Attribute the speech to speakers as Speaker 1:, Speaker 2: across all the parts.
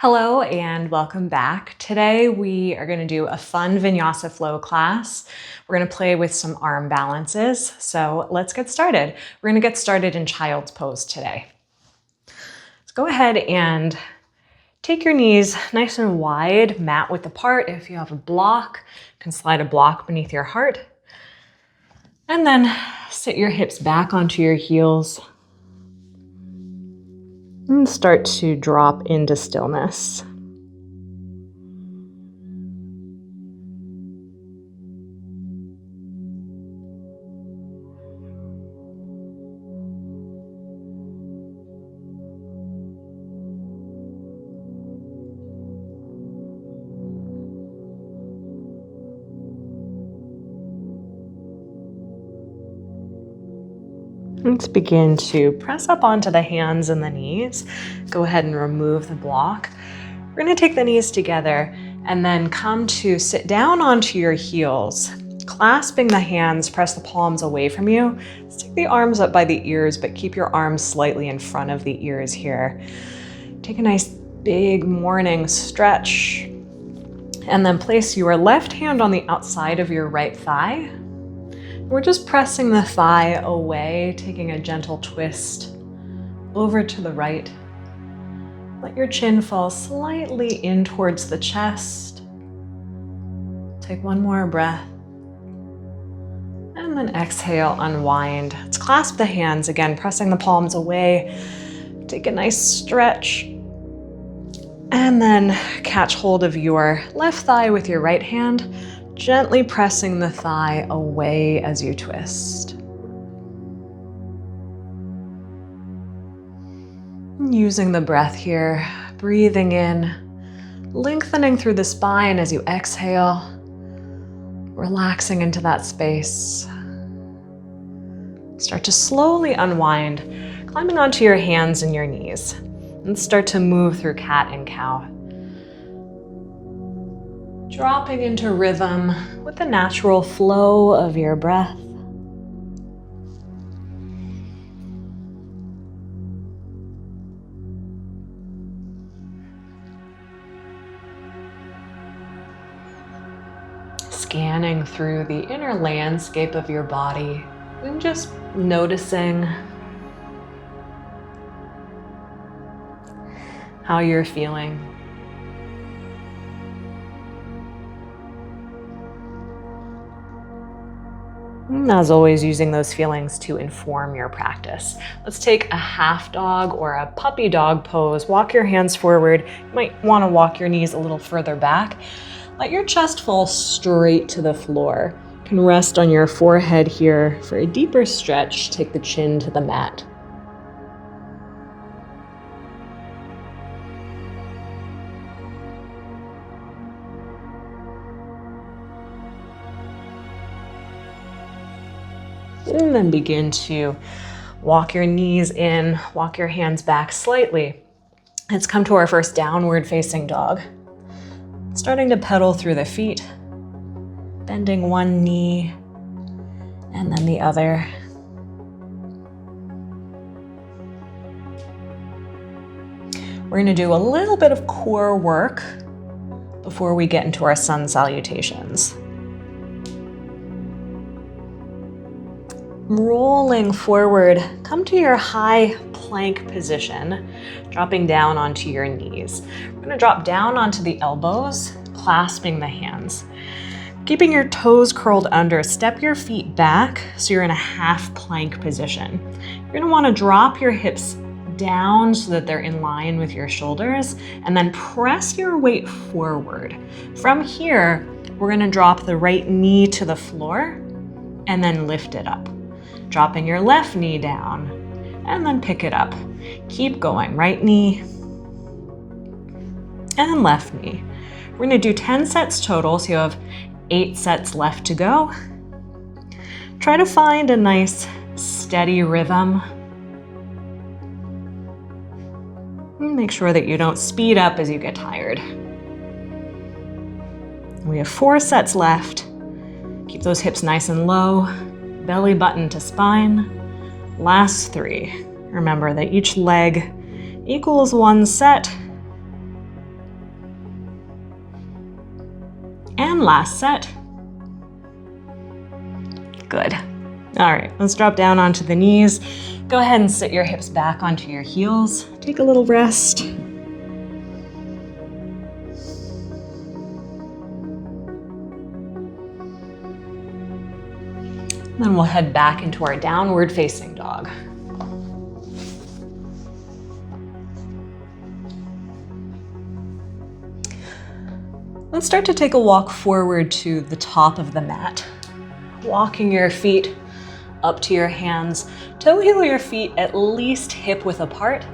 Speaker 1: Hello and welcome back. Today we are going to do a fun vinyasa flow class. We're going to play with some arm balances. So let's get started. We're going to get started in child's pose today. Let's go ahead and take your knees nice and wide, mat width apart. If you have a block, you can slide a block beneath your heart. And then sit your hips back onto your heels. And start to drop into stillness. Let's begin to press up onto the hands and the knees. Go ahead and remove the block. We're going to take the knees together and then come to sit down onto your heels. Clasping the hands, press the palms away from you. Stick the arms up by the ears, but keep your arms slightly in front of the ears here. Take a nice big morning stretch. And then place your left hand on the outside of your right thigh. We're just pressing the thigh away, taking a gentle twist over to the right. Let your chin fall slightly in towards the chest. Take one more breath. And then exhale, unwind. Let's clasp the hands again, pressing the palms away. Take a nice stretch. And then catch hold of your left thigh with your right hand. Gently pressing the thigh away as you twist. Using the breath here, breathing in, lengthening through the spine as you exhale, relaxing into that space. Start to slowly unwind, climbing onto your hands and your knees, and start to move through cat and cow. Dropping into rhythm with the natural flow of your breath. Scanning through the inner landscape of your body and just noticing how you're feeling. As always, using those feelings to inform your practice. Let's take a half dog or a puppy dog pose. Walk your hands forward. You might want to walk your knees a little further back. Let your chest fall straight to the floor. You can rest on your forehead here. For a deeper stretch, take the chin to the mat. And then begin to walk your knees in, walk your hands back slightly. Let's come to our first downward facing dog. Starting to pedal through the feet, bending one knee and then the other. We're going to do a little bit of core work before we get into our sun salutations. Rolling forward, come to your high plank position, dropping down onto your knees. We're going to drop down onto the elbows, clasping the hands. Keeping your toes curled under, step your feet back so you're in a half plank position. You're going to want to drop your hips down so that they're in line with your shoulders, and then press your weight forward. From here, we're going to drop the right knee to the floor and then lift it up. Dropping your left knee down and then pick it up. Keep going, right knee and left knee. We're going to do 10 sets total, so you have 8 sets left to go. Try to find a nice steady rhythm. Make sure that you don't speed up as you get tired. We have 4 sets left. Keep those hips nice and low. Belly button to spine. Last 3. Remember that each leg equals 1 set. And last set. Good. All right, let's drop down onto the knees. Go ahead and sit your hips back onto your heels. Take a little rest. Then we'll head back into our downward facing dog. Let's start to take a walk forward to the top of the mat. Walking your feet up to your hands. Toe heel your feet at least hip width apart,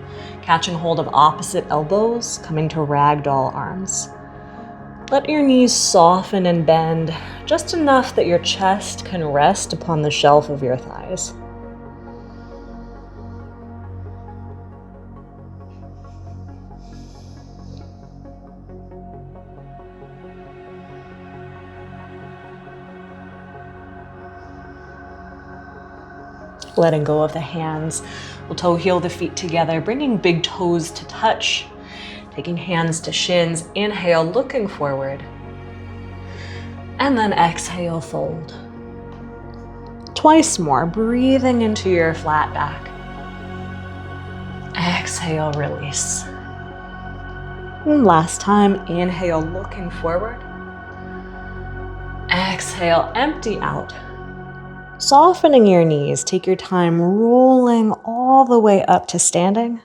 Speaker 1: catching hold of opposite elbows, coming to ragdoll arms. Let your knees soften and bend just enough that your chest can rest upon the shelf of your thighs. Letting go of the hands. We'll toe heel the feet together, bringing big toes to touch. Taking hands to shins, inhale, looking forward. And then exhale, fold. Twice more, breathing into your flat back. Exhale, release. And last time, inhale, looking forward. Exhale, empty out. Softening your knees, take your time rolling all the way up to standing.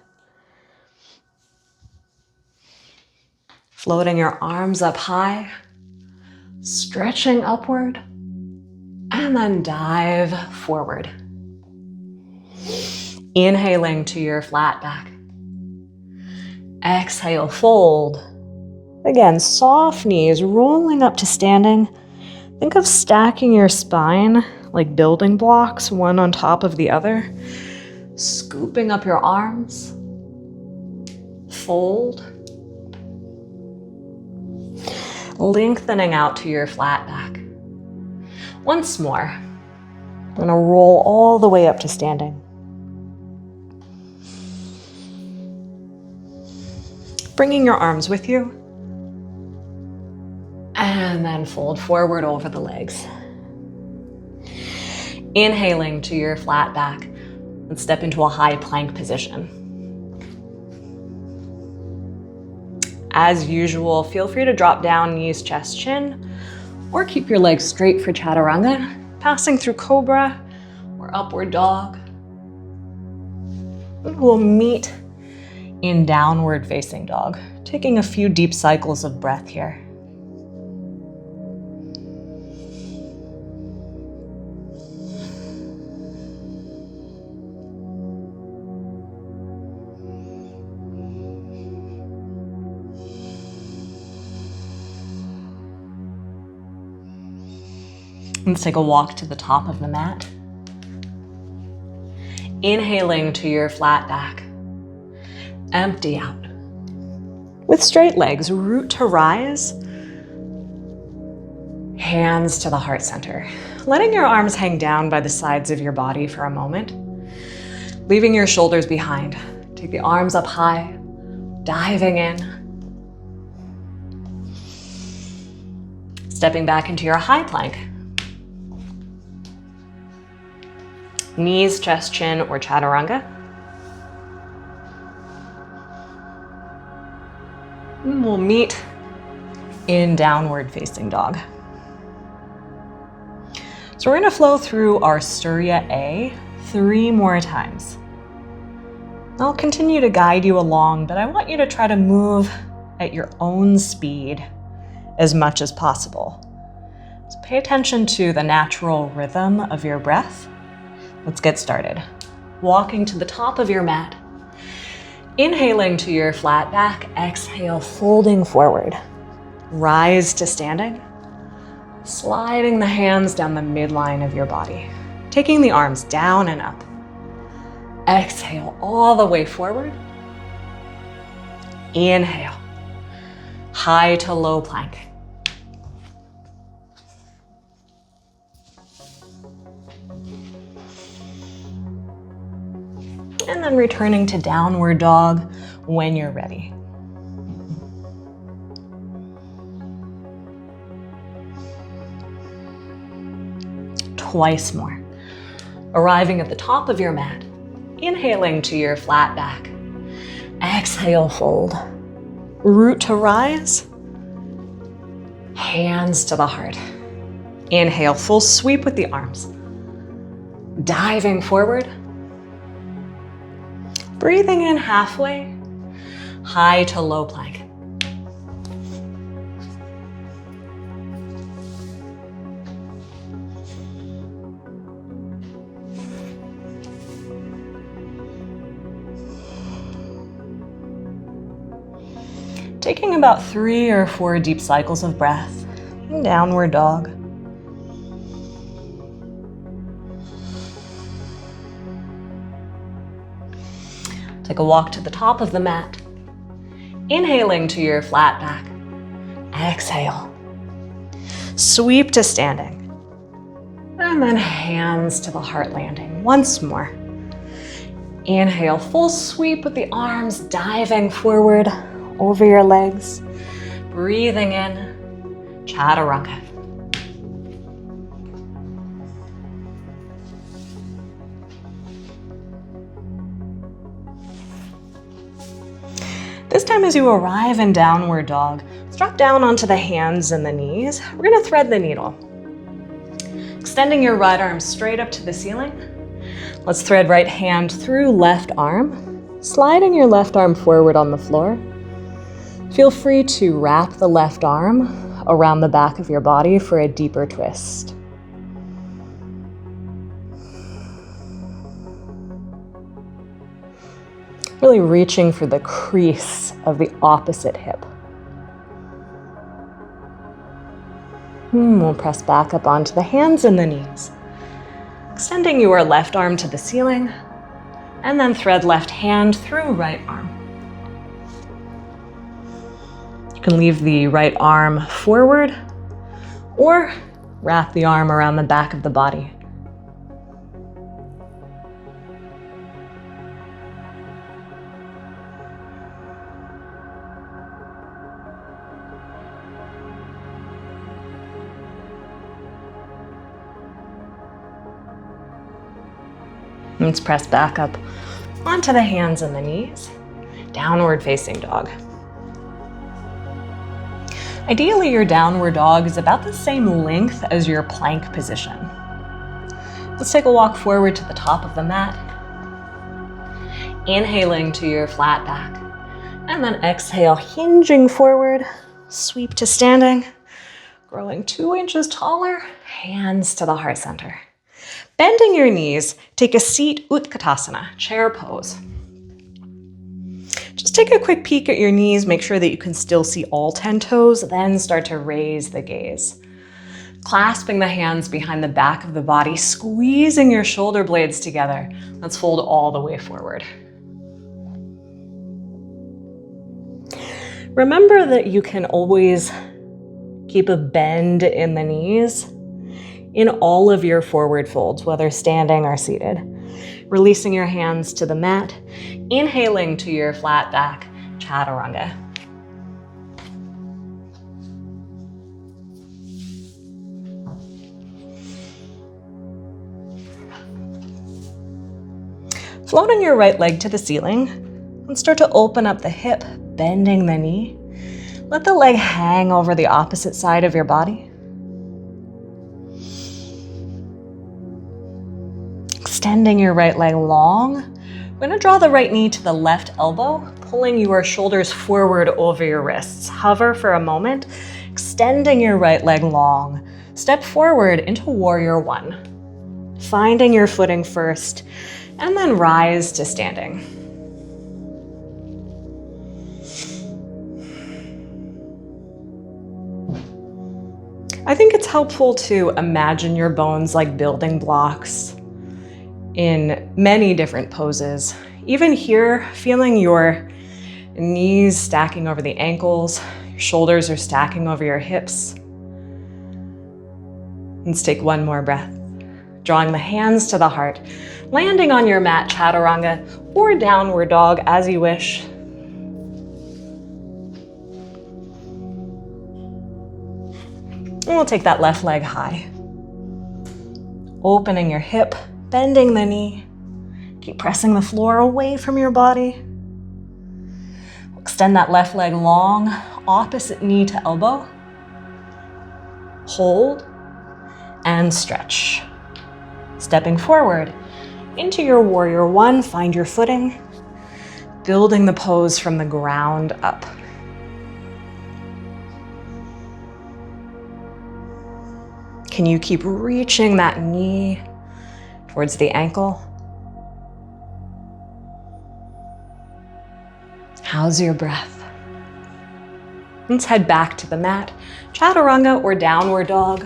Speaker 1: Floating your arms up high, stretching upward, and then dive forward. Inhaling to your flat back. Exhale, fold. Again, soft knees, rolling up to standing. Think of stacking your spine like building blocks, one on top of the other. Scooping up your arms. Fold. Lengthening out to your flat back. Once more. I'm going to roll all the way up to standing. Bringing your arms with you. And then fold forward over the legs. Inhaling to your flat back. And step into a high plank position. As usual, feel free to drop down, knees, chest, chin, or keep your legs straight for chaturanga, passing through cobra or upward dog. We'll meet in downward facing dog, taking a few deep cycles of breath here. Let's take a walk to the top of the mat. Inhaling to your flat back. Empty out. With straight legs, root to rise. Hands to the heart center. Letting your arms hang down by the sides of your body for a moment. Leaving your shoulders behind. Take the arms up high. Diving in. Stepping back into your high plank. Knees, chest, chin, or chaturanga. And we'll meet in downward facing dog. So we're going to flow through our Surya A 3 more times. I'll continue to guide you along, but I want you to try to move at your own speed as much as possible. So pay attention to the natural rhythm of your breath. Let's get started. Walking to the top of your mat. Inhaling to your flat back. Exhale, folding forward. Rise to standing. Sliding the hands down the midline of your body. Taking the arms down and up. Exhale all the way forward. Inhale. High to low plank. And then returning to downward dog when you're ready. twice more. Arriving at the top of your mat, inhaling to your flat back. Exhale, fold. Root to rise. Hands to the heart. Inhale, full sweep with the arms. Diving forward. Breathing in halfway. High to low plank. Taking about 3 or 4 deep cycles of breath in downward dog. Take a walk to the top of the mat. Inhaling to your flat back. Exhale. Sweep to standing. And then hands to the heart landing once more. Inhale, full sweep with the arms diving forward over your legs. Breathing in, chaturanga. This time as you arrive in downward dog, let's drop down onto the hands and the knees. We're gonna thread the needle. Extending your right arm straight up to the ceiling. Let's thread right hand through left arm, sliding your left arm forward on the floor. Feel free to wrap the left arm around the back of your body for a deeper twist. Really reaching for the crease of the opposite hip. We'll press back up onto the hands and the knees. Extending your left arm to the ceiling, and then thread left hand through right arm. You can leave the right arm forward or wrap the arm around the back of the body. Let's press back up onto the hands and the knees. Downward facing dog. Ideally, your downward dog is about the same length as your plank position. Let's take a walk forward to the top of the mat. Inhaling to your flat back. And then exhale, hinging forward. Sweep to standing. Growing 2 inches taller. Hands to the heart center. Bending your knees, take a seat Utkatasana, chair pose. Just take a quick peek at your knees, make sure that you can still see all 10 toes, then start to raise the gaze. Clasping the hands behind the back of the body, squeezing your shoulder blades together. Let's fold all the way forward. Remember that you can always keep a bend in the knees in all of your forward folds, whether standing or seated. Releasing your hands to the mat, inhaling to your flat back, chaturanga. Floating your right leg to the ceiling, and start to open up the hip, bending the knee. Let the leg hang over the opposite side of your body. Extending your right leg long. We're going to draw the right knee to the left elbow, pulling your shoulders forward over your wrists. Hover for a moment, extending your right leg long. Step forward into warrior one. Finding your footing first, and then rise to standing. I think it's helpful to imagine your bones like building blocks in many different poses. Even here, feeling your knees stacking over the ankles, your shoulders are stacking over your hips. Let's take one more breath. Drawing the hands to the heart, landing on your mat, chaturanga, or downward dog as you wish. And we'll take that left leg high. Opening your hip, bending the knee. Keep pressing the floor away from your body. Extend that left leg long, opposite knee to elbow. Hold and stretch. Stepping forward into your warrior one, find your footing, building the pose from the ground up. Can you keep reaching that knee towards the ankle? How's your breath? Let's head back to the mat, chaturanga or downward dog.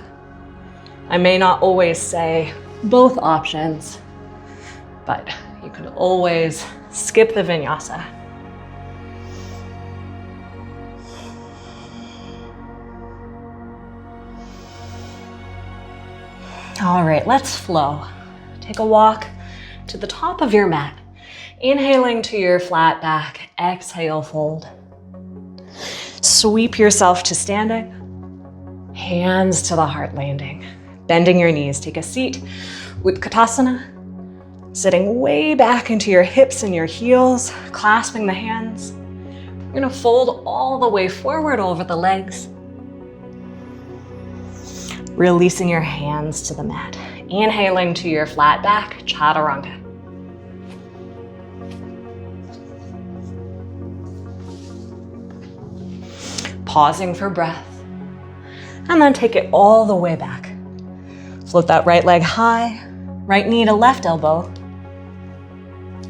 Speaker 1: I may not always say both options, but you could always skip the vinyasa. All right, let's flow. Take a walk to the top of your mat. Inhaling to your flat back, exhale, fold. Sweep yourself to standing, hands to the heart landing. Bending your knees, take a seat, Utkatasana. Sitting way back into your hips and your heels, clasping the hands. You're gonna fold all the way forward over the legs. Releasing your hands to the mat. Inhaling to your flat back, chaturanga. Pausing for breath. And then take it all the way back. Float that right leg high, right knee to left elbow.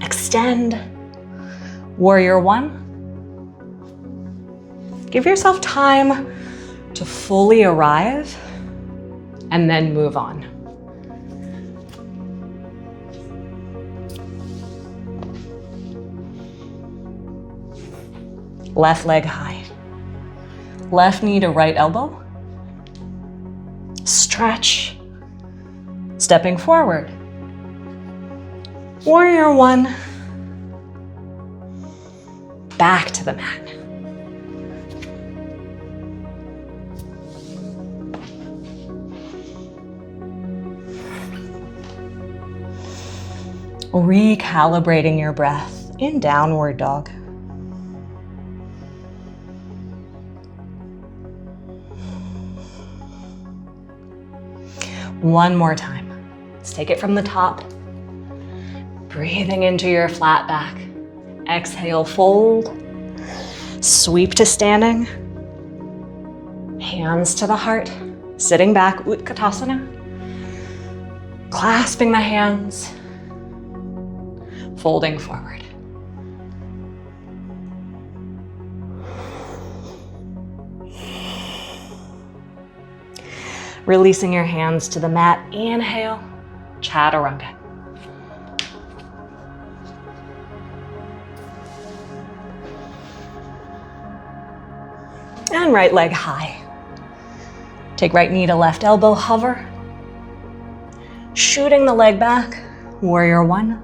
Speaker 1: Extend. Warrior one. Give yourself time to fully arrive and then move on. Left leg high. Left knee to right elbow. Stretch. Stepping forward. Warrior one. Back to the mat. Recalibrating your breath in downward dog. One more time. Let's take it from the top. Breathing into your flat back. Exhale, fold. Sweep to standing. Hands to the heart. Sitting back, Utkatasana. Clasping the hands. Folding forward. Releasing your hands to the mat. Inhale, chaturanga. And right leg high. Take right knee to left elbow, hover. Shooting the leg back, warrior one.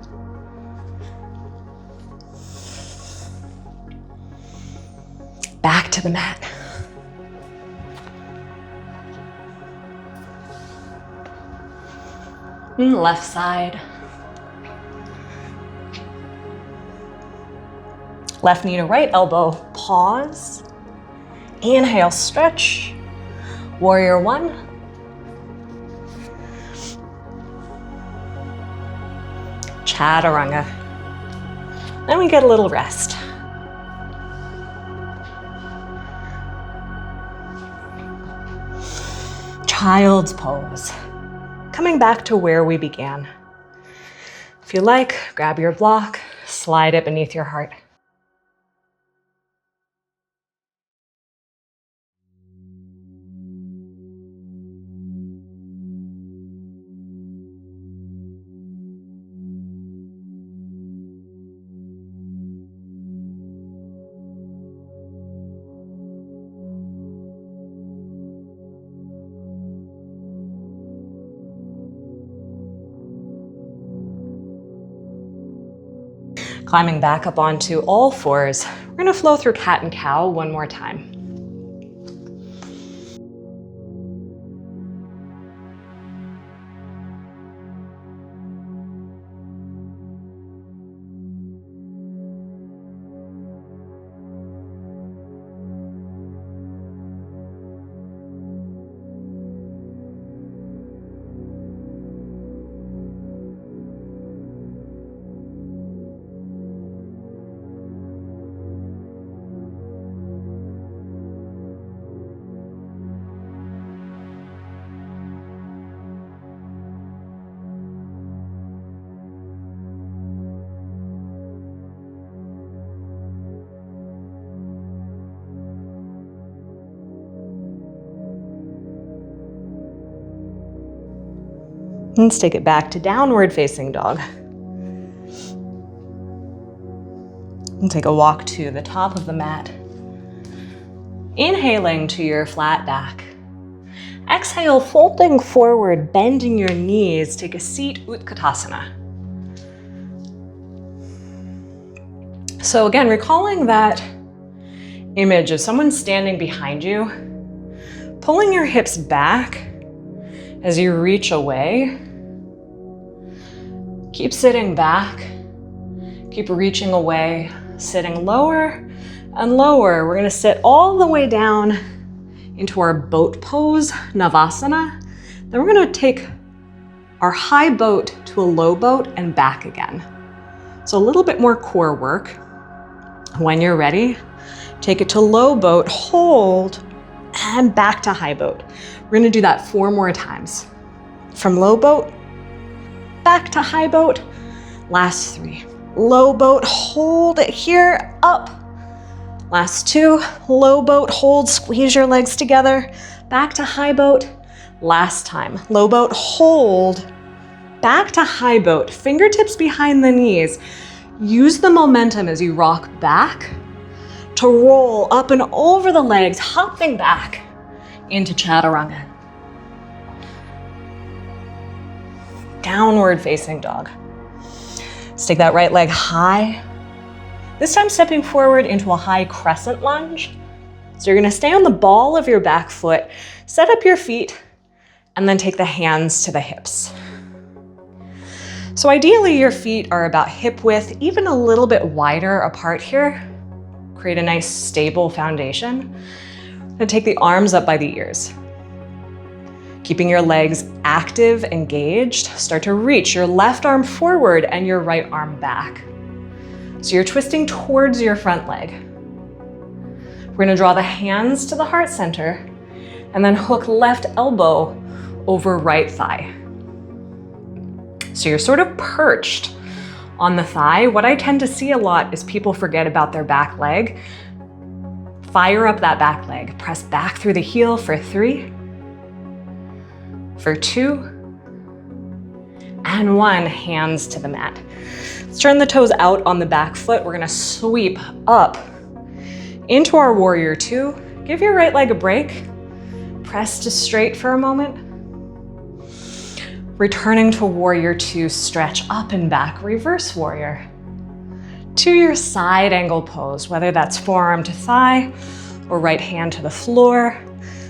Speaker 1: Back to the mat. Left side. Left knee to right elbow, pause. Inhale, stretch. Warrior one. Chaturanga. Then we get a little rest. Child's pose. Coming back to where we began. If you like, grab your block, slide it beneath your heart. Climbing back up onto all fours, we're gonna flow through cat and cow one more time. Let's take it back to downward facing dog. And take a walk to the top of the mat. Inhaling to your flat back. Exhale, folding forward, bending your knees. Take a seat, Utkatasana. So again, recalling that image of someone standing behind you, pulling your hips back as you reach away. Keep sitting back, keep reaching away, sitting lower and lower. We're gonna sit all the way down into our boat pose, Navasana. Then we're gonna take our high boat to a low boat and back again. So a little bit more core work. When you're ready, take it to low boat, hold, and back to high boat. We're gonna do that 4 more times. From low boat, back to high boat, last 3. Low boat, hold it here, up. Last 2, low boat, hold, squeeze your legs together, back to high boat, last time. Low boat, hold, back to high boat, fingertips behind the knees. Use the momentum as you rock back to roll up and over the legs, hopping back into Chaturanga. Downward facing dog. Let's take that right leg high. This time stepping forward into a high crescent lunge. So you're gonna stay on the ball of your back foot, set up your feet, and then take the hands to the hips. So ideally your feet are about hip width, even a little bit wider apart here. Create a nice stable foundation. And take the arms up by the ears. Keeping your legs active, engaged, start to reach your left arm forward and your right arm back. So you're twisting towards your front leg. We're gonna draw the hands to the heart center and then hook left elbow over right thigh. So you're sort of perched on the thigh. What I tend to see a lot is people forget about their back leg. Fire up that back leg. Press back through the heel for 3, for 2, and 1. Hands to the mat. Let's turn the toes out on the back foot. We're gonna sweep up into our warrior 2. Give your right leg a break. Press to straight for a moment. Returning to warrior 2, stretch up and back, reverse warrior. To your side angle pose, whether that's forearm to thigh or right hand to the floor.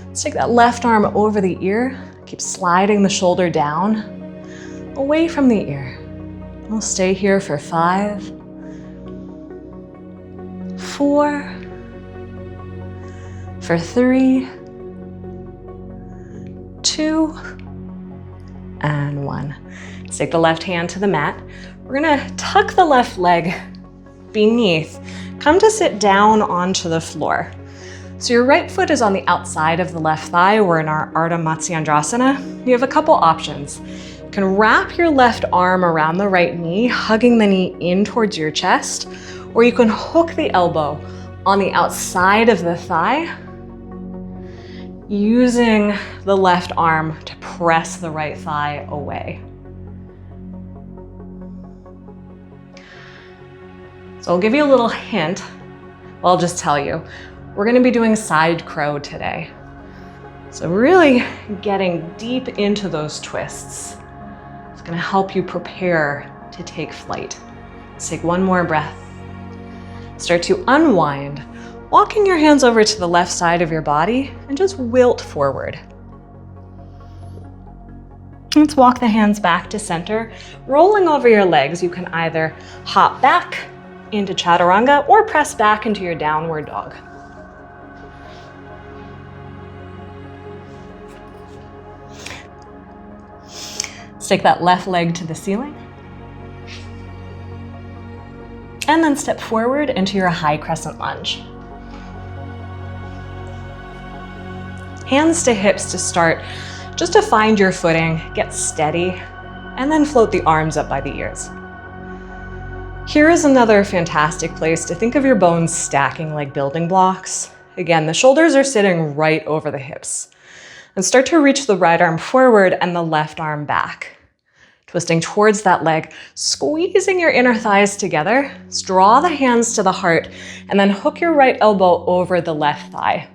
Speaker 1: Let's take that left arm over the ear. Keep sliding the shoulder down, away from the ear. We'll stay here for 5, 4, for 3, 2, and 1. Let's take the left hand to the mat. We're gonna tuck the left leg beneath. Come to sit down onto the floor. So your right foot is on the outside of the left thigh. We're in our Ardha Matsyendrasana. You have a couple options. You can wrap your left arm around the right knee, hugging the knee in towards your chest, or you can hook the elbow on the outside of the thigh, using the left arm to press the right thigh away. So I'll give you a little hint. Well, I'll just tell you, we're gonna be doing side crow today. So really getting deep into those twists. It's gonna help you prepare to take flight. Let's take 1 more breath. Start to unwind, walking your hands over to the left side of your body and just wilt forward. Let's walk the hands back to center. Rolling over your legs, you can either hop back into Chaturanga or press back into your downward dog. Let's take that left leg to the ceiling. And then step forward into your high crescent lunge. Hands to hips to start, just to find your footing, get steady, and then float the arms up by the ears. Here is another fantastic place to think of your bones stacking like building blocks. Again, the shoulders are sitting right over the hips. And start to reach the right arm forward and the left arm back. Twisting towards that leg, squeezing your inner thighs together, draw the hands to the heart, and then hook your right elbow over the left thigh.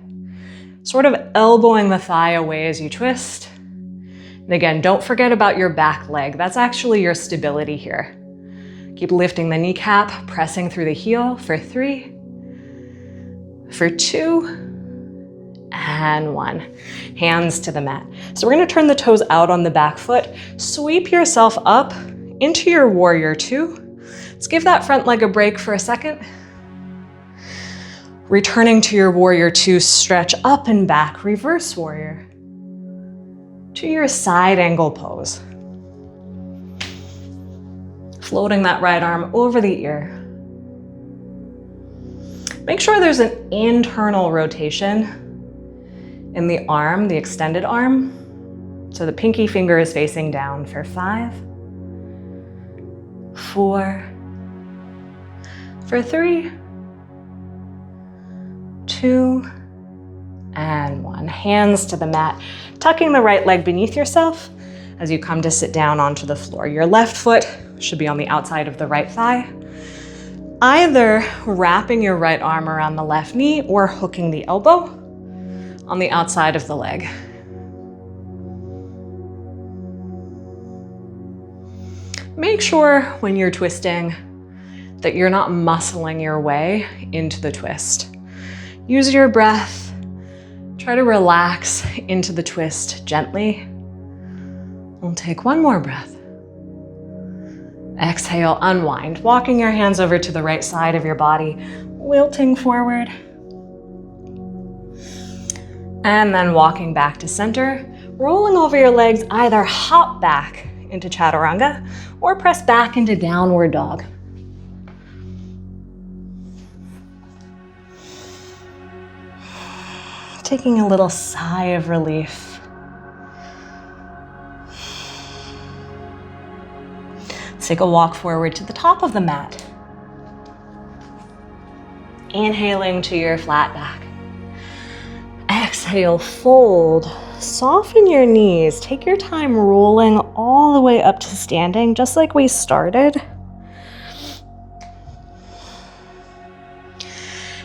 Speaker 1: Sort of elbowing the thigh away as you twist. And again, don't forget about your back leg. That's actually your stability here. Keep lifting the kneecap, pressing through the heel for 3, for 2, and 1. Hands to the mat. So we're gonna turn the toes out on the back foot, sweep yourself up into your warrior 2. Let's give that front leg a break for a second. Returning to your warrior 2, stretch up and back, reverse warrior. To your side angle pose. Floating that right arm over the ear. Make sure there's an internal rotation in the arm, the extended arm. So the pinky finger is facing down for 5, 4, for 3, 2, and 1. Hands to the mat, tucking the right leg beneath yourself as you come to sit down onto the floor. Your left foot should be on the outside of the right thigh. Either wrapping your right arm around the left knee or hooking the elbow on the outside of the leg. Make sure when you're twisting that you're not muscling your way into the twist. Use your breath. Try to relax into the twist gently. We'll take one more breath. Exhale, unwind, walking your hands over to the right side of your body, wilting forward. And then walking back to center, rolling over your legs, either hop back into chaturanga or press back into downward dog. Taking a little sigh of relief. Take a walk forward to the top of the mat. Inhaling to your flat back. Exhale, fold. Soften your knees. Take your time rolling all the way up to standing, just like we started.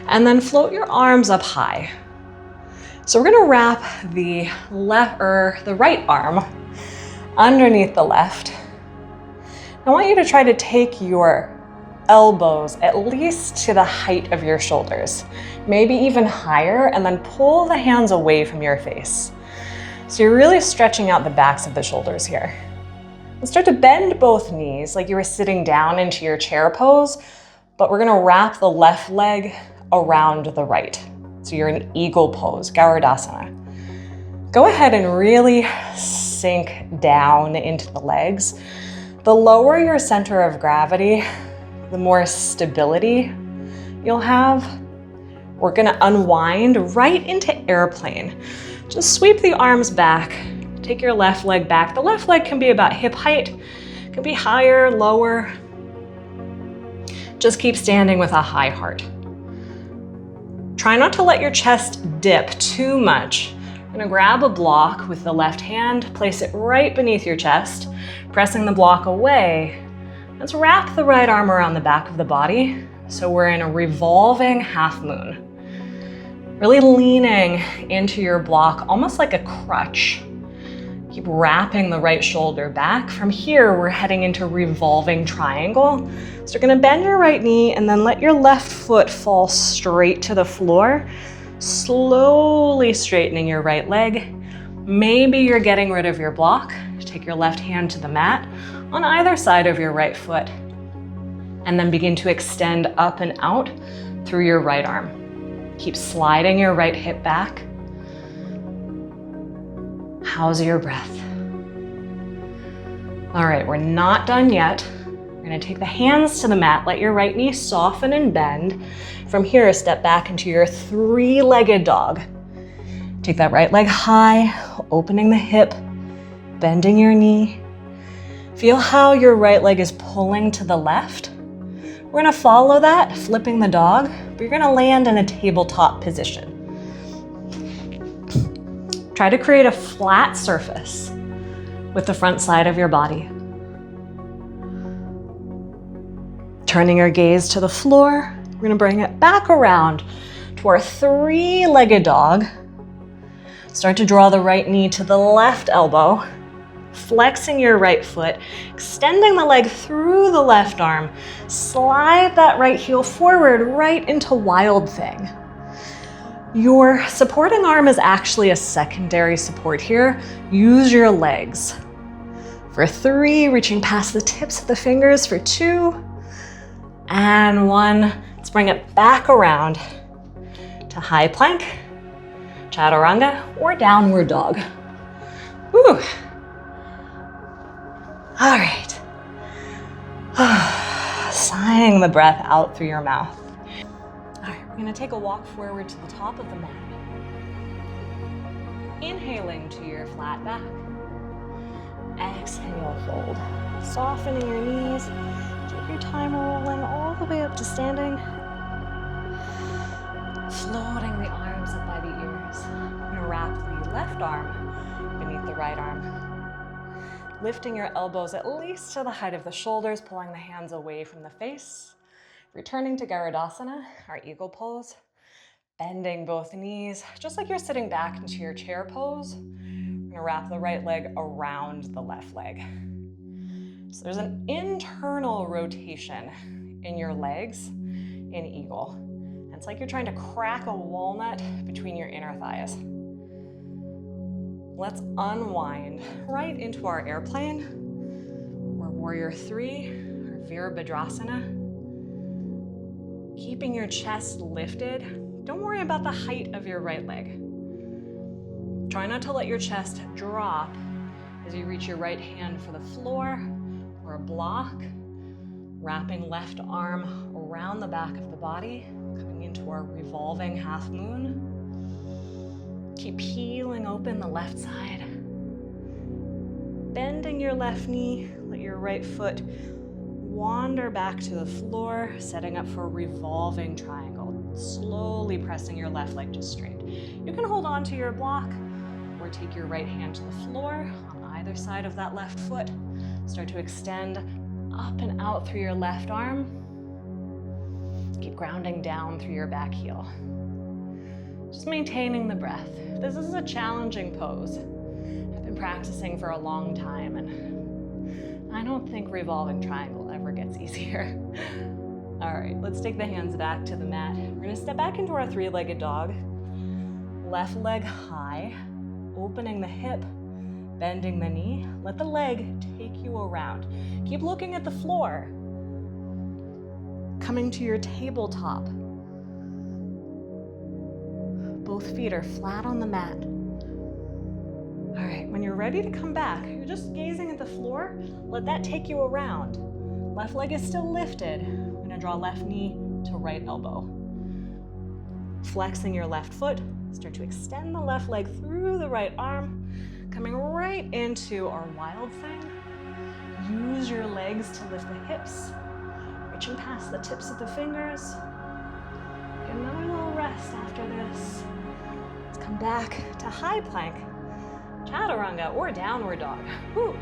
Speaker 1: And then float your arms up high. So we're gonna wrap the right arm underneath the left. I want you to try to take your elbows at least to the height of your shoulders, maybe even higher, and then pull the hands away from your face. So you're really stretching out the backs of the shoulders here. And start to bend both knees like you were sitting down into your chair pose, but we're gonna wrap the left leg around the right. So you're in eagle pose, Garudasana. Go ahead and really sink down into the legs. The lower your center of gravity, the more stability you'll have. We're gonna unwind right into airplane. Just sweep the arms back. Take your left leg back. The left leg can be about hip height, it can be higher, lower. Just keep standing with a high heart. Try not to let your chest dip too much. You're gonna grab a block with the left hand, place it right beneath your chest, pressing the block away. Let's wrap the right arm around the back of the body. So we're in a revolving half moon. Really leaning into your block, almost like a crutch. Keep wrapping the right shoulder back. From here, we're heading into revolving triangle. So you're gonna bend your right knee and then let your left foot fall straight to the floor, slowly straightening your right leg. Maybe you're getting rid of your block. Take your left hand to the mat on either side of your right foot, and then begin to extend up and out through your right arm. Keep sliding your right hip back. How's your breath? All right, we're not done yet. We're gonna take the hands to the mat, let your right knee soften and bend. From here, step back into your three-legged dog. Take that right leg high, opening the hip, bending your knee. Feel how your right leg is pulling to the left. We're gonna follow that, flipping the dog, but you're gonna land in a tabletop position. Try to create a flat surface with the front side of your body. Turning your gaze to the floor, we're gonna bring it back around to our three-legged dog. Start to draw the right knee to the left elbow, flexing your right foot, extending the leg through the left arm. Slide that right heel forward right into wild thing. Your supporting arm is actually a secondary support here. Use your legs. For 3, reaching past the tips of the fingers for 2, and 1. Let's bring it back around to high plank, chaturanga, or downward dog. Whew. All right. Sighing the breath out through your mouth. All right, we're gonna take a walk forward to the top of the mat. Inhaling to your flat back. Exhale, fold. Softening your knees. Take your time rolling all the way up to standing. Floating the arms up by the ears. We're gonna wrap the left arm beneath the right arm. Lifting your elbows at least to the height of the shoulders, pulling the hands away from the face. Returning to Garudasana, our eagle pose. Bending both knees, just like you're sitting back into your chair pose. We're gonna wrap the right leg around the left leg. So there's an internal rotation in your legs in eagle. And it's like you're trying to crack a walnut between your inner thighs. Let's unwind right into our airplane, or warrior 3, or Virabhadrasana. Keeping your chest lifted. Don't worry about the height of your right leg. Try not to let your chest drop as you reach your right hand for the floor or a block. Wrapping left arm around the back of the body, coming into our revolving half moon. Keep peeling open the left side. Bending your left knee, let your right foot wander back to the floor, setting up for a revolving triangle. Slowly pressing your left leg just straight. You can hold on to your block or take your right hand to the floor on either side of that left foot. Start to extend up and out through your left arm. Keep grounding down through your back heel. Just maintaining the breath. This is a challenging pose. I've been practicing for a long time, and I don't think revolving triangle ever gets easier. All right, let's take the hands back to the mat. We're gonna step back into our three-legged dog. Left leg high, opening the hip, bending the knee. Let the leg take you around. Keep looking at the floor. Coming to your tabletop. Both feet are flat on the mat. All right, when you're ready to come back, you're just gazing at the floor. Let that take you around. Left leg is still lifted. We're gonna draw left knee to right elbow. Flexing your left foot, start to extend the left leg through the right arm, coming right into our wild thing. Use your legs to lift the hips, reaching past the tips of the fingers. Get another little rest after this. Let's come back to high plank, chaturanga, or downward dog. Whew.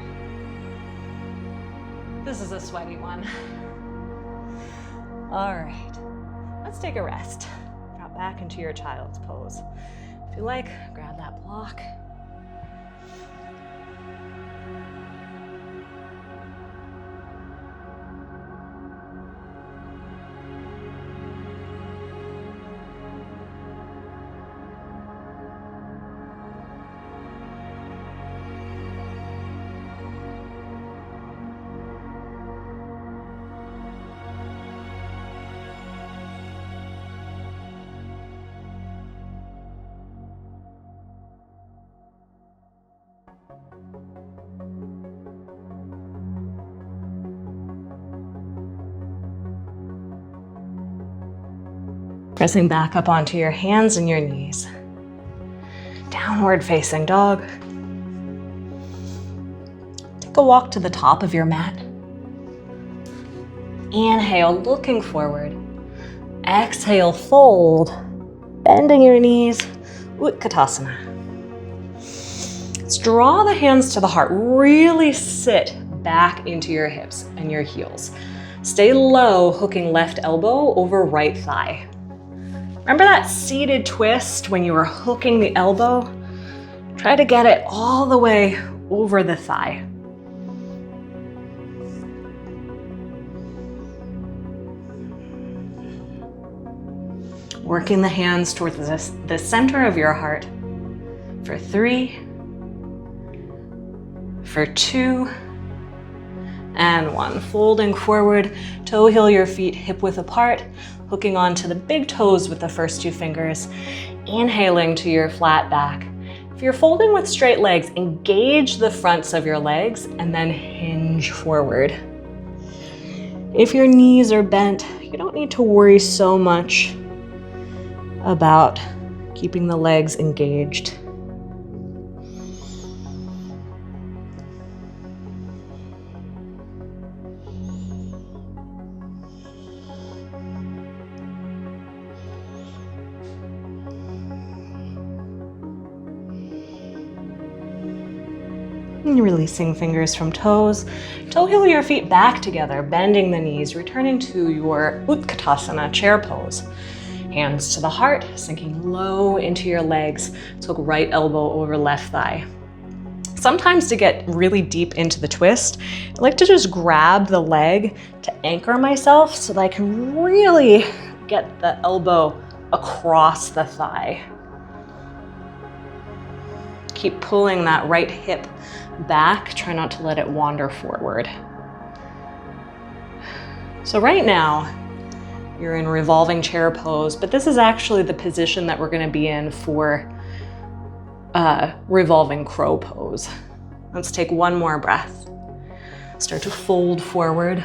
Speaker 1: This is a sweaty one. All right, let's take a rest. Drop back into your child's pose. If you like, grab that block. Pressing back up onto your hands and your knees. Downward facing dog. Take a walk to the top of your mat. Inhale, looking forward. Exhale, fold. Bending your knees, Utkatasana. Let's draw the hands to the heart. Really sit back into your hips and your heels. Stay low, hooking left elbow over right thigh. Remember that seated twist when you were hooking the elbow? Try to get it all the way over the thigh. Working the hands towards the center of your heart for 3, for 2, and 1. Folding forward, toe heel your feet hip width apart, hooking onto the big toes with the first 2 fingers, inhaling to your flat back. If you're folding with straight legs, engage the fronts of your legs and then hinge forward. If your knees are bent, you don't need to worry so much about keeping the legs engaged. And releasing fingers from toes. Toe heel your feet back together, bending the knees, returning to your Utkatasana, chair pose. Hands to the heart, sinking low into your legs. Hook right elbow over left thigh. Sometimes to get really deep into the twist, I like to just grab the leg to anchor myself so that I can really get the elbow across the thigh. Keep pulling that right hip back. Try not to let it wander forward. So right now, you're in revolving chair pose, but this is actually the position that we're going to be in for revolving crow pose. Let's take one more breath. Start to fold forward,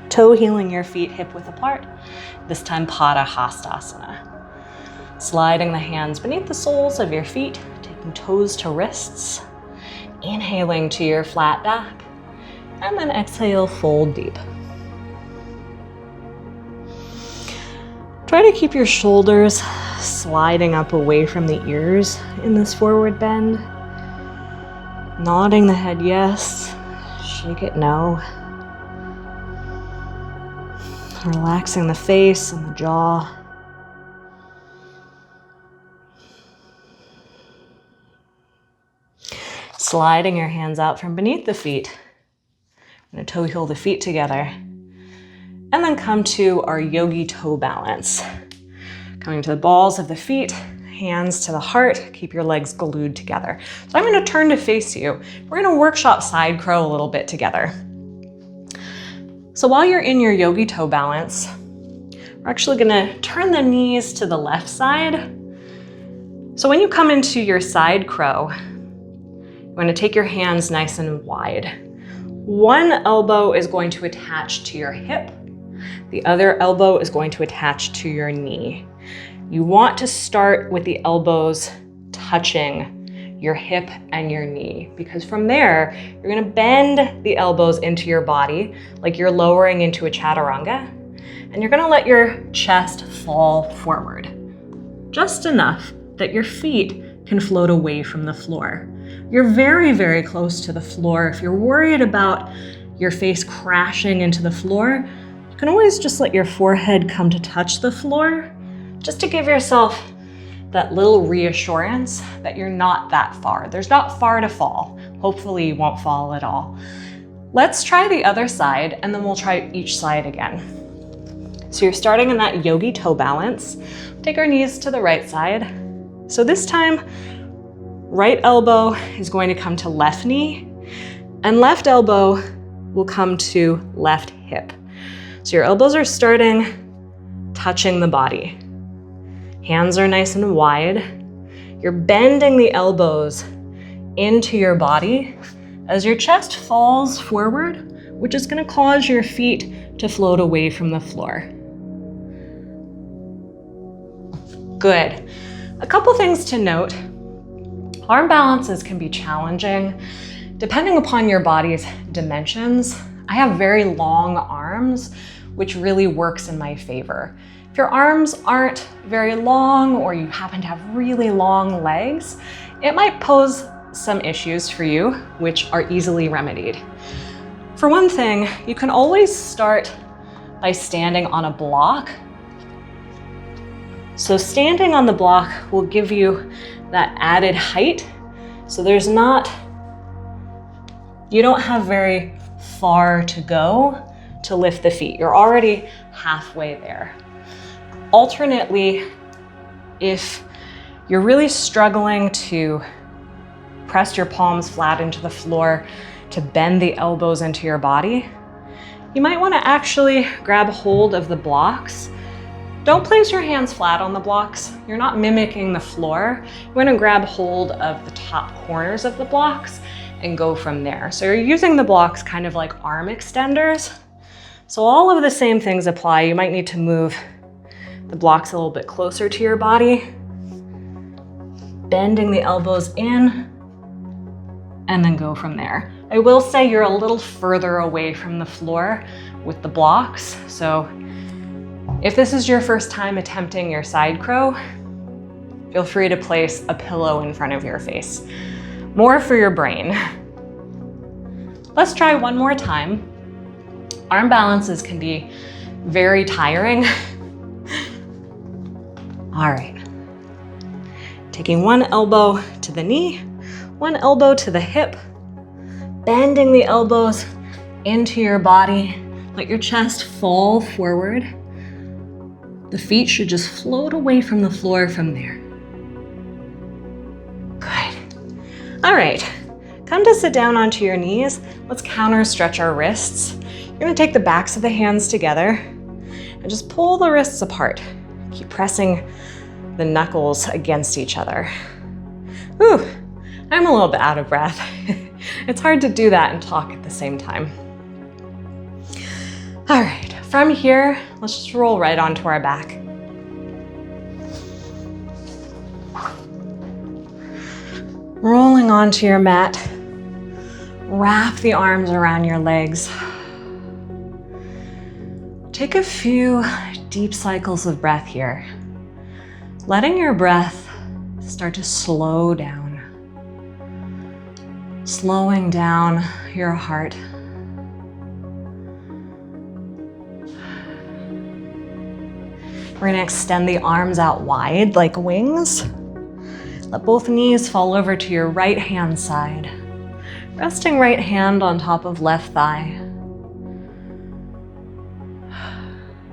Speaker 1: toe heeling your feet hip width apart. This time Padahastasana. Sliding the hands beneath the soles of your feet, taking toes to wrists. Inhaling to your flat back, and then exhale, fold deep. Try to keep your shoulders sliding up away from the ears in this forward bend. Nodding the head yes, shake it no. Relaxing the face and the jaw. Sliding your hands out from beneath the feet. I'm going to toe heel the feet together. And then come to our yogi toe balance. Coming to the balls of the feet, hands to the heart, keep your legs glued together. So I'm going to turn to face you. We're going to workshop side crow a little bit together. So while you're in your yogi toe balance, we're actually going to turn the knees to the left side. So when you come into your side crow, you're going to take your hands nice and wide. One elbow is going to attach to your hip. The other elbow is going to attach to your knee. You want to start with the elbows touching your hip and your knee, because from there, you're going to bend the elbows into your body like you're lowering into a chaturanga, and you're going to let your chest fall forward, just enough that your feet can float away from the floor. You're very, very close to the floor. If you're worried about your face crashing into the floor, you can always just let your forehead come to touch the floor, just to give yourself that little reassurance that you're not that far. There's not far to fall. Hopefully you won't fall at all. Let's try the other side, and then we'll try each side again. So you're starting in that yogi toe balance. Take our knees to the right side. So this time, right elbow is going to come to left knee, and left elbow will come to left hip. So your elbows are starting touching the body. Hands are nice and wide. You're bending the elbows into your body as your chest falls forward, which is going to cause your feet to float away from the floor. Good. A couple things to note. Arm balances can be challenging depending upon your body's dimensions. I have very long arms, which really works in my favor. If your arms aren't very long, or you happen to have really long legs, it might pose some issues for you, which are easily remedied. For one thing, you can always start by standing on a block. So standing on the block will give you that added height. So you don't have very far to go to lift the feet. You're already halfway there. Alternately, if you're really struggling to press your palms flat into the floor, to bend the elbows into your body, you might want to actually grab hold of the blocks. Don't place your hands flat on the blocks. You're not mimicking the floor. You want to grab hold of the top corners of the blocks and go from there. So you're using the blocks kind of like arm extenders. So all of the same things apply. You might need to move the blocks a little bit closer to your body, bending the elbows in, and then go from there. I will say you're a little further away from the floor with the blocks. So if this is your first time attempting your side crow, feel free to place a pillow in front of your face. More for your brain. Let's try one more time. Arm balances can be very tiring. All right. Taking one elbow to the knee, one elbow to the hip, bending the elbows into your body. Let your chest fall forward. The feet should just float away from the floor from there. Good. All right, come to sit down onto your knees. Let's counter stretch our wrists. You're gonna take the backs of the hands together and just pull the wrists apart. Keep pressing the knuckles against each other. Ooh, I'm a little bit out of breath. It's hard to do that and talk at the same time. All right, from here, let's just roll right onto our back. Rolling onto your mat, wrap the arms around your legs. Take a few deep cycles of breath here, letting your breath start to slow down. Slowing down your heart. We're gonna extend the arms out wide like wings. Let both knees fall over to your right hand side. Resting right hand on top of left thigh.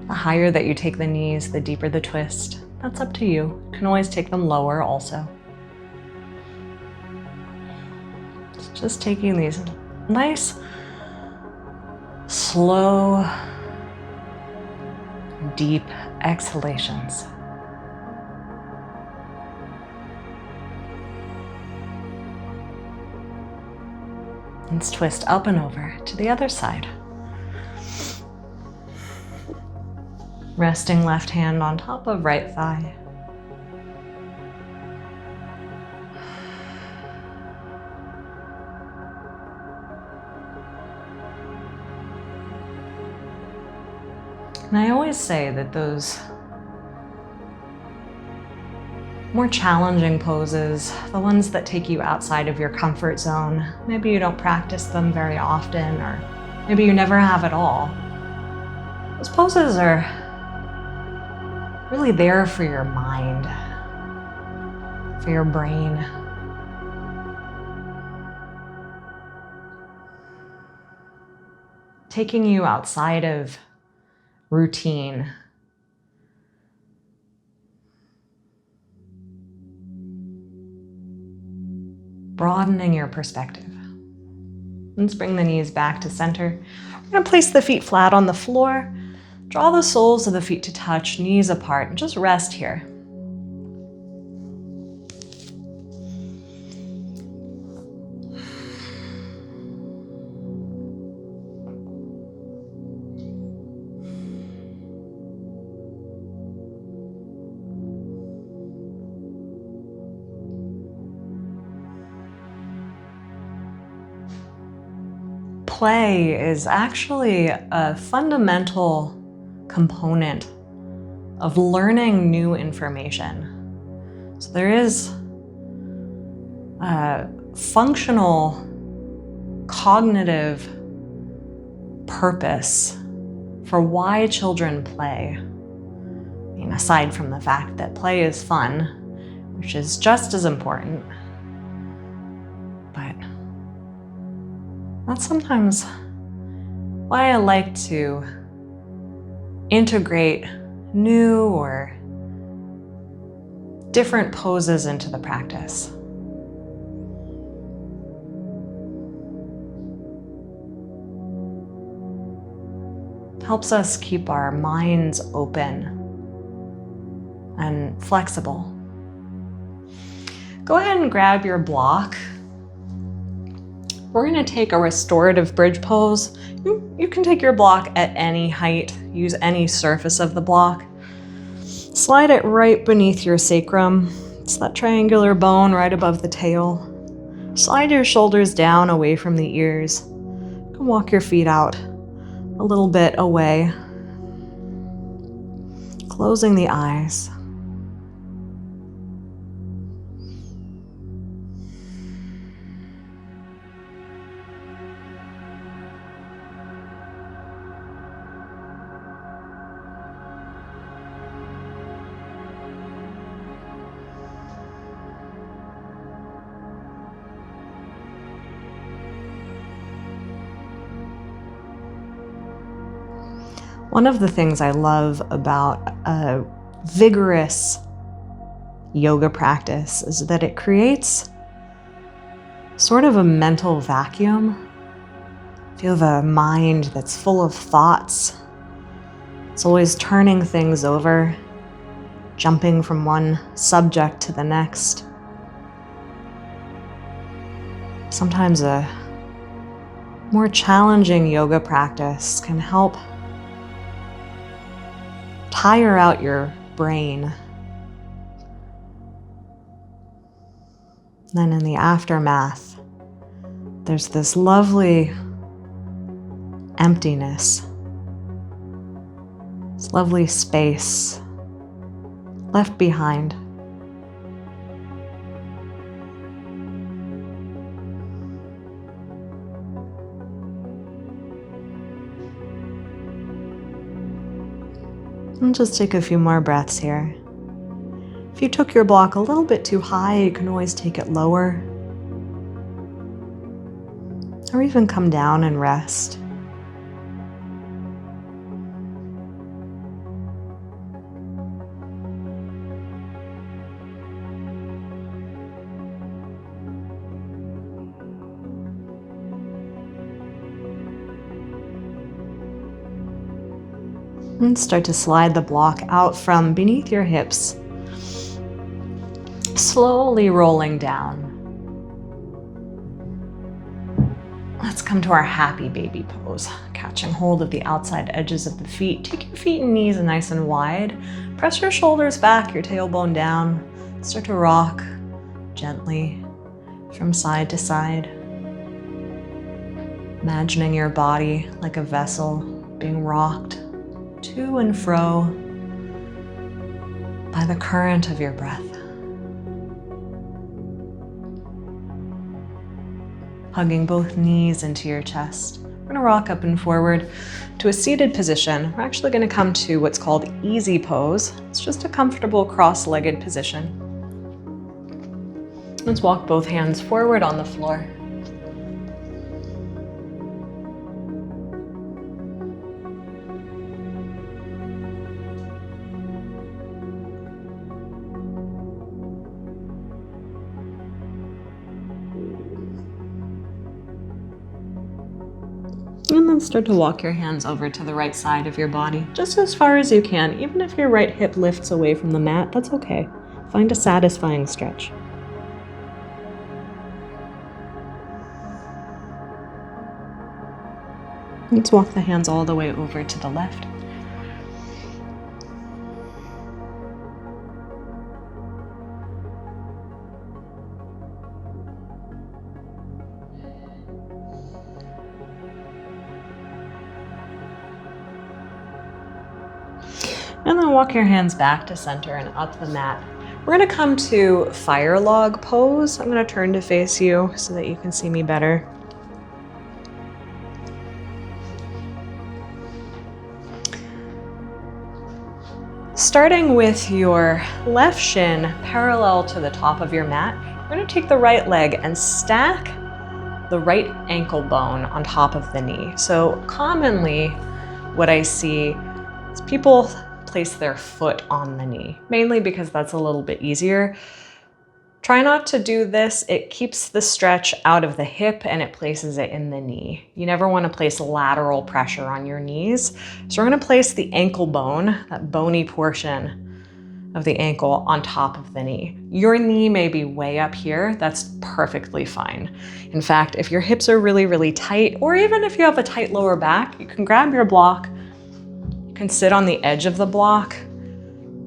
Speaker 1: The higher that you take the knees, the deeper the twist. That's up to you. You can always take them lower also. Just taking these nice, slow, deep exhalations. Let's twist up and over to the other side. Resting left hand on top of right thigh. And I always say that those more challenging poses, the ones that take you outside of your comfort zone, maybe you don't practice them very often, or maybe you never have at all. Those poses are really there for your mind, for your brain. Taking you outside of routine. Broadening your perspective. Let's bring the knees back to center. We're going to place the feet flat on the floor. Draw the soles of the feet to touch, knees apart, and just rest here. Play is actually a fundamental component of learning new information. So there is a functional, cognitive purpose for why children play. I mean, aside from the fact that play is fun, which is just as important, but that's sometimes why I like to integrate new or different poses into the practice. Helps us keep our minds open and flexible. Go ahead and grab your block. We're going to take a restorative bridge pose. You can take your block at any height, use any surface of the block. Slide it right beneath your sacrum. It's that triangular bone right above the tail. Slide your shoulders down away from the ears. You can walk your feet out a little bit away. Closing the eyes. One of the things I love about a vigorous yoga practice is that it creates sort of a mental vacuum. If you have a mind that's full of thoughts, it's always turning things over, jumping from one subject to the next. Sometimes a more challenging yoga practice can help tire out your brain. Then in the aftermath, there's this lovely emptiness, this lovely space left behind. And just take a few more breaths here. If you took your block a little bit too high, you can always take it lower. Or even come down and rest. And start to slide the block out from beneath your hips, slowly rolling down. Let's come to our happy baby pose, catching hold of the outside edges of the feet. Take your feet and knees nice and wide. Press your shoulders back, your tailbone down. Start to rock gently from side to side. Imagining your body like a vessel being rocked to and fro by the current of your breath. Hugging both knees into your chest. We're going to rock up and forward to a seated position. We're actually going to come to what's called easy pose. It's just a comfortable cross-legged position. Let's walk both hands forward on the floor. And then start to walk your hands over to the right side of your body, just as far as you can. Even if your right hip lifts away from the mat, that's okay. Find a satisfying stretch. Let's walk the hands all the way over to the left. And then walk your hands back to center and up the mat. We're going to come to fire log pose. I'm going to turn to face you so that you can see me better. starting with your left shin parallel to the top of your mat, we're going to take the right leg and stack the right ankle bone on top of the knee. So commonly what I see is people place their foot on the knee, mainly because that's a little bit easier. Try not to do this. It keeps the stretch out of the hip and it places it in the knee. You never want to place lateral pressure on your knees. So we're going to place the ankle bone, that bony portion of the ankle, on top of the knee. Your knee may be way up here. That's perfectly fine. In fact, if your hips are really, really tight, or even if you have a tight lower back, you can grab your block. You can sit on the edge of the block.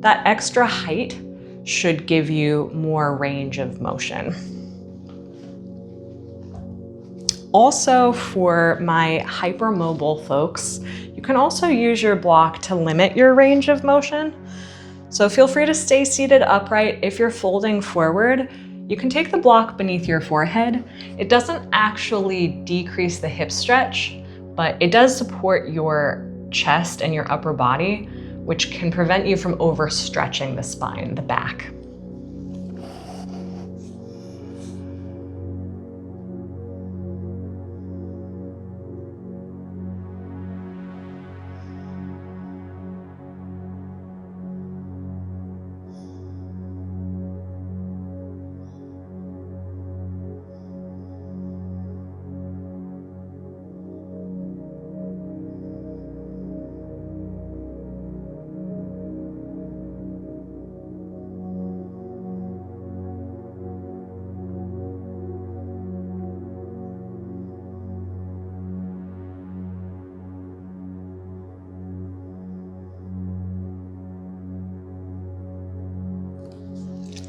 Speaker 1: That extra height should give you more range of motion. Also, for my hypermobile folks, you can also use your block to limit your range of motion. So feel free to stay seated upright. If you're folding forward, you can take the block beneath your forehead. It doesn't actually decrease the hip stretch, but it does support your chest and your upper body, which can prevent you from overstretching the spine, the back.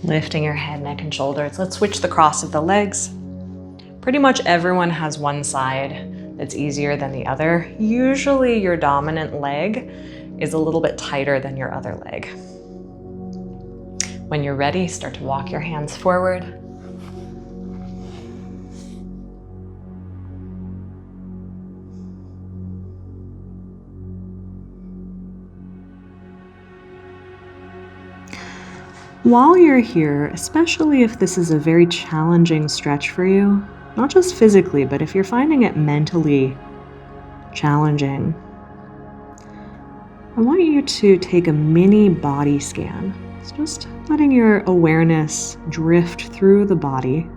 Speaker 1: Lifting your head, neck, and shoulders. Let's switch the cross of the legs. Pretty much everyone has one side that's easier than the other. Usually your dominant leg is a little bit tighter than your other leg. When you're ready, start to walk your hands forward. While you're here, especially if this is a very challenging stretch for you, not just physically, but if you're finding it mentally challenging, I want you to take a mini body scan. It's just letting your awareness drift through the body.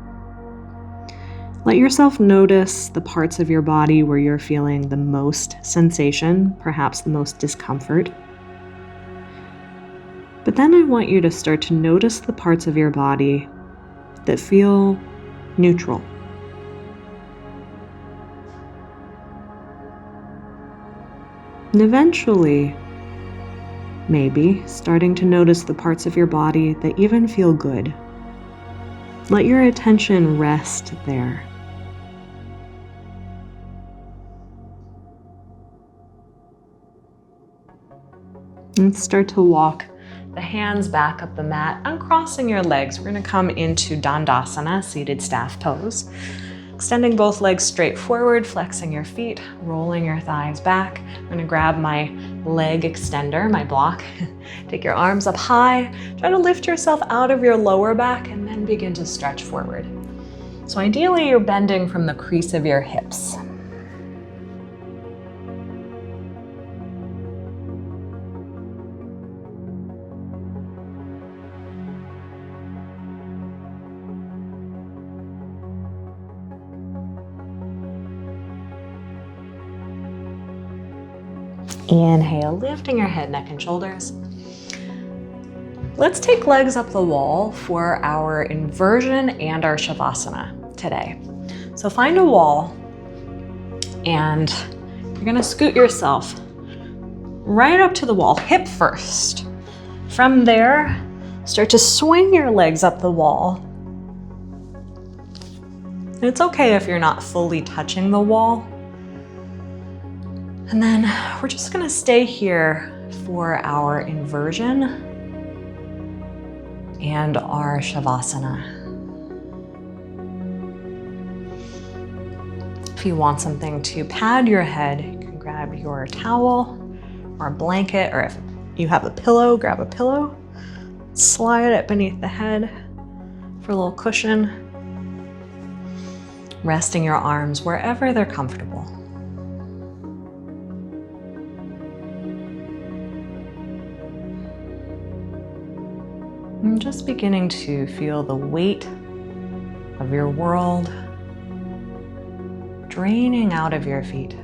Speaker 1: Let yourself notice the parts of your body where you're feeling the most sensation, perhaps the most discomfort. But then I want you to start to notice the parts of your body that feel neutral. And eventually, maybe starting to notice the parts of your body that even feel good. Let your attention rest there. And start to walk the hands back up the mat, uncrossing your legs. We're going to come into Dandasana, seated staff pose. Extending both legs straight forward, flexing your feet, rolling your thighs back. I'm going to grab my leg extender, my block. Take your arms up high. Try to lift yourself out of your lower back and then begin to stretch forward. So ideally, you're bending from the crease of your hips. Inhale, lifting your head, neck, and shoulders. Let's take legs up the wall for our inversion and our shavasana today. So find a wall and you're gonna scoot yourself right up to the wall, hip first. From there, start to swing your legs up the wall. And it's okay if you're not fully touching the wall. And then we're just gonna stay here for our inversion and our shavasana. If you want something to pad your head, you can grab your towel or a blanket, or if you have a pillow, grab a pillow, slide it beneath the head for a little cushion, resting your arms wherever they're comfortable. I'm just beginning to feel the weight of your world draining out of your feet.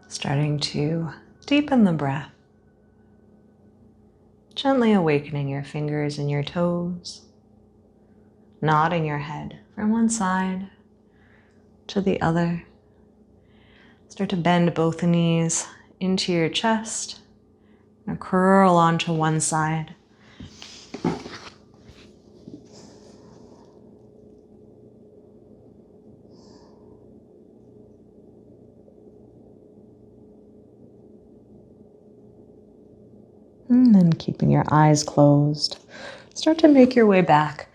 Speaker 1: Starting to deepen the breath, gently awakening your fingers and your toes, nodding your head from one side to the other. Start to bend both knees into your chest and curl onto one side. And then keeping your eyes closed, start to make your way back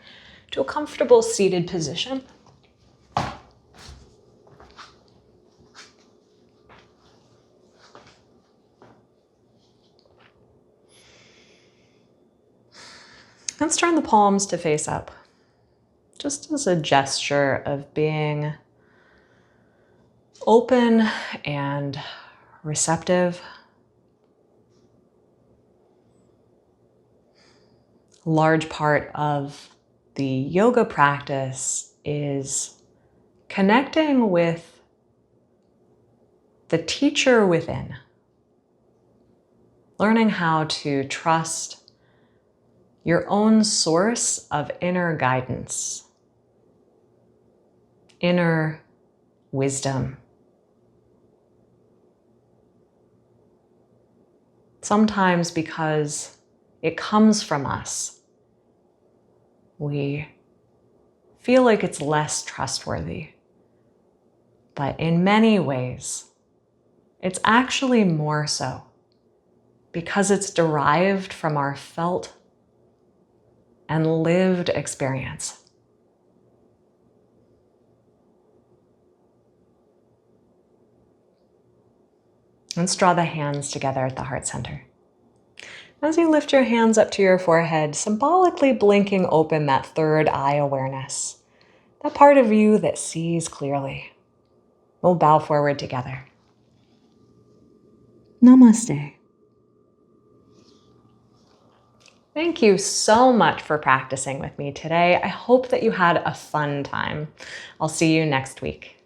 Speaker 1: to a comfortable seated position. Let's turn the palms to face up, just as a gesture of being open and receptive. A large part of the yoga practice is connecting with the teacher within, learning how to trust your own source of inner guidance, inner wisdom. Sometimes because it comes from us, we feel like it's less trustworthy. But in many ways, it's actually more so because it's derived from our felt and lived experience. Let's draw the hands together at the heart center. As you lift your hands up to your forehead, symbolically blinking open that third eye awareness, that part of you that sees clearly. We'll bow forward together. Namaste. Thank you so much for practicing with me today. I hope that you had a fun time. I'll see you next week.